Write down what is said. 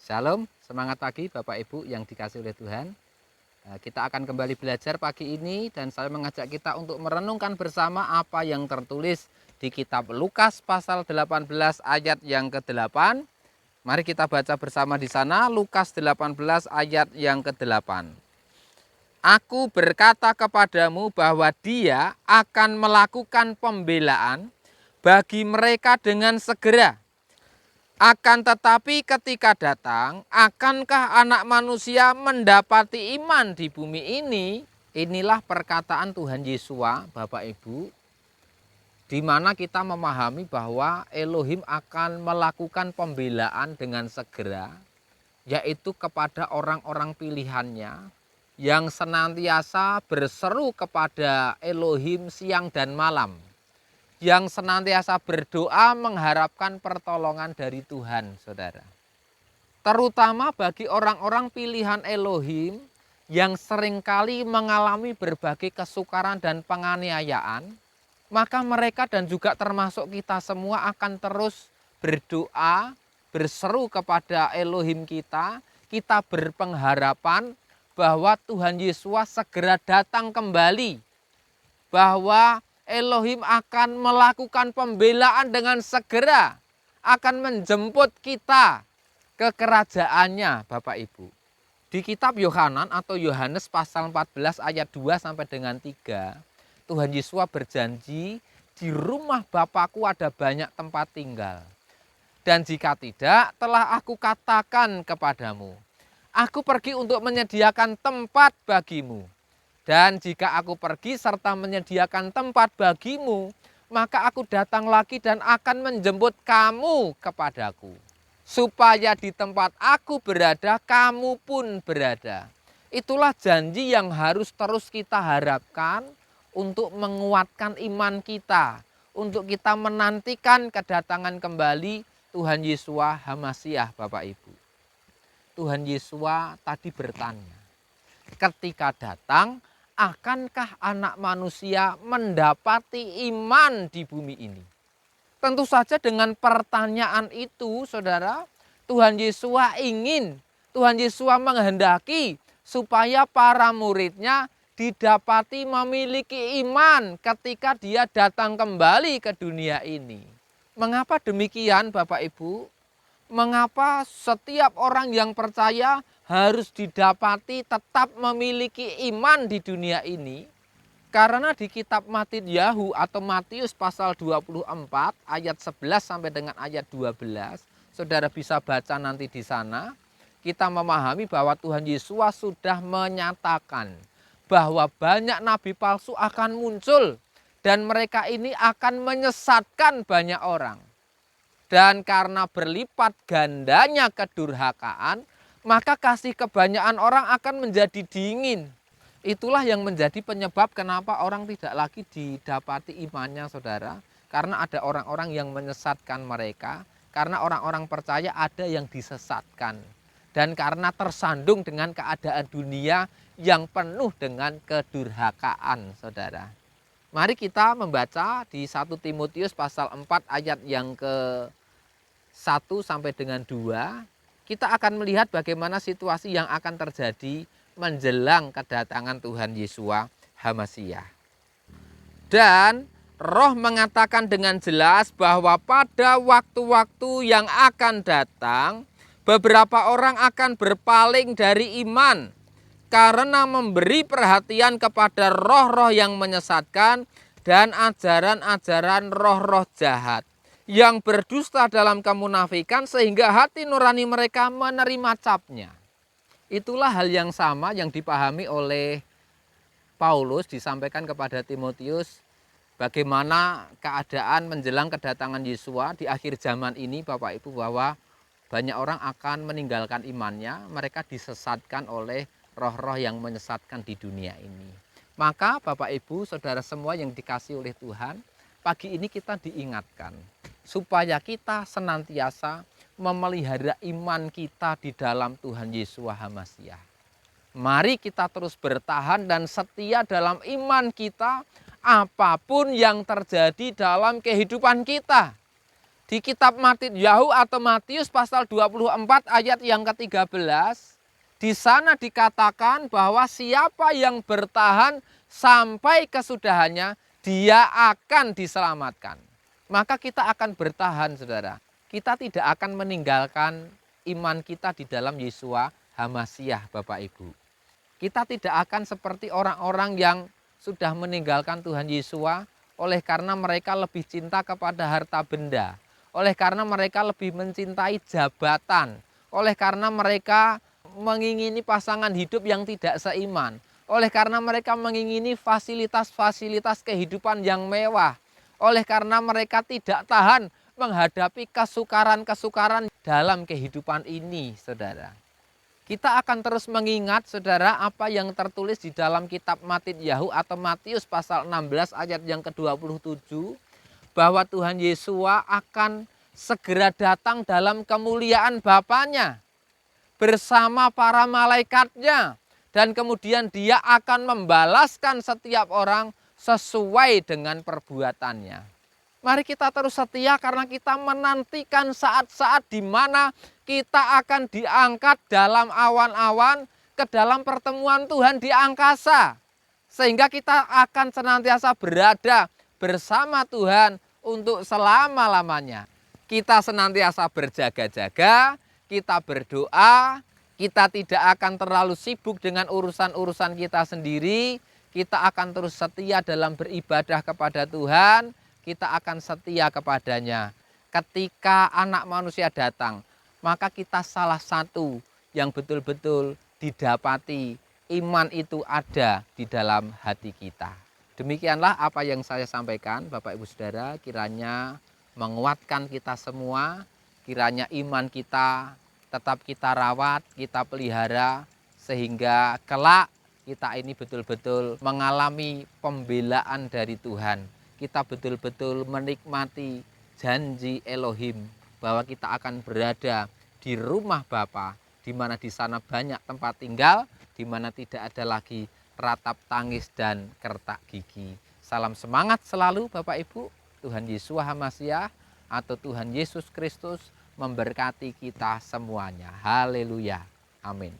Shalom, semangat pagi Bapak Ibu yang dikasih oleh Tuhan. Kita akan kembali belajar pagi ini dan saya mengajak kita untuk merenungkan bersama apa yang tertulis di kitab Lukas pasal 18 ayat yang ke-8. Mari kita baca bersama di sana Lukas 18 ayat yang ke-8. Aku berkata kepadamu bahwa dia akan melakukan pembelaan bagi mereka dengan segera. Akan tetapi ketika datang, akankah anak manusia mendapati iman di bumi ini? Inilah perkataan Tuhan Yesus, Bapak Ibu, di mana kita memahami bahwa Elohim akan melakukan pembelaan dengan segera, yaitu kepada orang-orang pilihannya yang senantiasa berseru kepada Elohim siang dan malam, yang senantiasa berdoa mengharapkan pertolongan dari Tuhan, saudara. Terutama bagi orang-orang pilihan Elohim yang seringkali mengalami berbagai kesukaran dan penganiayaan, maka mereka dan juga termasuk kita semua akan terus berdoa, berseru kepada Elohim kita berpengharapan bahwa Tuhan Yesus segera datang kembali, bahwa Elohim akan melakukan pembelaan dengan segera, akan menjemput kita ke kerajaannya, Bapak Ibu. Di kitab Yohanan atau Yohanes pasal 14 ayat 2 sampai dengan 3, Tuhan Yesus berjanji, di rumah Bapakku ada banyak tempat tinggal. Dan jika tidak, telah aku katakan kepadamu, aku pergi untuk menyediakan tempat bagimu. Dan jika aku pergi serta menyediakan tempat bagimu, maka aku datang lagi dan akan menjemput kamu kepadaku, supaya di tempat aku berada, kamu pun berada. Itulah janji yang harus terus kita harapkan untuk menguatkan iman kita, untuk kita menantikan kedatangan kembali Tuhan Yesus Hamasiah, Bapak Ibu. Tuhan Yesus tadi bertanya, ketika datang, akankah anak manusia mendapati iman di bumi ini? Tentu saja dengan pertanyaan itu, saudara, Tuhan Yesus ingin, Tuhan Yesus menghendaki supaya para muridnya didapati memiliki iman ketika dia datang kembali ke dunia ini. Mengapa demikian, Bapak Ibu? Mengapa setiap orang yang percaya harus didapati tetap memiliki iman di dunia ini? Karena di kitab Mattityahu atau Matius pasal 24 ayat 11 sampai dengan ayat 12, saudara bisa baca nanti di sana, kita memahami bahwa Tuhan Yesus sudah menyatakan bahwa banyak nabi palsu akan muncul dan mereka ini akan menyesatkan banyak orang. Dan karena berlipat gandanya kedurhakaan, maka kasih kebanyakan orang akan menjadi dingin. Itulah yang menjadi penyebab kenapa orang tidak lagi didapati imannya, saudara. Karena ada orang-orang yang menyesatkan mereka, karena orang-orang percaya ada yang disesatkan. Dan karena tersandung dengan keadaan dunia yang penuh dengan kedurhakaan, saudara. Mari kita membaca di 1 Timotius pasal 4 ayat yang ke-1 sampai dengan 2. Kita akan melihat bagaimana situasi yang akan terjadi menjelang kedatangan Tuhan Yesus Hamasiah. Dan Roh mengatakan dengan jelas bahwa pada waktu-waktu yang akan datang, beberapa orang akan berpaling dari iman karena memberi perhatian kepada roh-roh yang menyesatkan dan ajaran-ajaran roh-roh jahat yang berdusta dalam kemunafikan sehingga hati nurani mereka menerima capnya. Itulah hal yang sama yang dipahami oleh Paulus disampaikan kepada Timotius, bagaimana keadaan menjelang kedatangan Yesus di akhir zaman ini, Bapak Ibu, bahwa banyak orang akan meninggalkan imannya, mereka disesatkan oleh roh-roh yang menyesatkan di dunia ini. Maka Bapak Ibu, saudara semua yang dikasihi oleh Tuhan, pagi ini kita diingatkan supaya kita senantiasa memelihara iman kita di dalam Tuhan Yesus Hamasiah. Mari kita terus bertahan dan setia dalam iman kita apapun yang terjadi dalam kehidupan kita. Di kitab Matthieu atau Matius pasal 24 ayat yang ke-13, di sana dikatakan bahwa siapa yang bertahan sampai kesudahannya, dia akan diselamatkan. Maka kita akan bertahan, saudara. Kita tidak akan meninggalkan iman kita di dalam Yeshua HaMasyiah, Bapak Ibu. Kita tidak akan seperti orang-orang yang sudah meninggalkan Tuhan Yeshua oleh karena mereka lebih cinta kepada harta benda, oleh karena mereka lebih mencintai jabatan, oleh karena mereka mengingini pasangan hidup yang tidak seiman, oleh karena mereka mengingini fasilitas-fasilitas kehidupan yang mewah, oleh karena mereka tidak tahan menghadapi kesukaran-kesukaran dalam kehidupan ini, saudara. Kita akan terus mengingat, saudara, apa yang tertulis di dalam kitab Matthieu atau Matius pasal 16 ayat yang ke-27, bahwa Tuhan Yeshua akan segera datang dalam kemuliaan Bapanya bersama para malaikatnya, dan kemudian dia akan membalaskan setiap orang sesuai dengan perbuatannya. Mari kita terus setia karena kita menantikan saat-saat di mana kita akan diangkat dalam awan-awan ke dalam pertemuan Tuhan di angkasa. Sehingga kita akan senantiasa berada bersama Tuhan untuk selama-lamanya. Kita senantiasa berjaga-jaga, kita berdoa, kita tidak akan terlalu sibuk dengan urusan-urusan kita sendiri, kita akan terus setia dalam beribadah kepada Tuhan, kita akan setia kepadanya. Ketika Anak Manusia datang, maka kita salah satu yang betul-betul didapati iman itu ada di dalam hati kita. Demikianlah apa yang saya sampaikan, Bapak Ibu Saudara, kiranya menguatkan kita semua, kiranya iman kita tetap kita rawat, kita pelihara, sehingga kelak kita ini betul-betul mengalami pembelaan dari Tuhan. Kita betul-betul menikmati janji Elohim bahwa kita akan berada di rumah Bapa, di mana di sana banyak tempat tinggal, di mana tidak ada lagi ratap tangis dan kertak gigi. Salam semangat selalu Bapak Ibu. Tuhan Yeshua HaMasyiah atau Tuhan Yesus Kristus memberkati kita semuanya. Haleluya. Amin.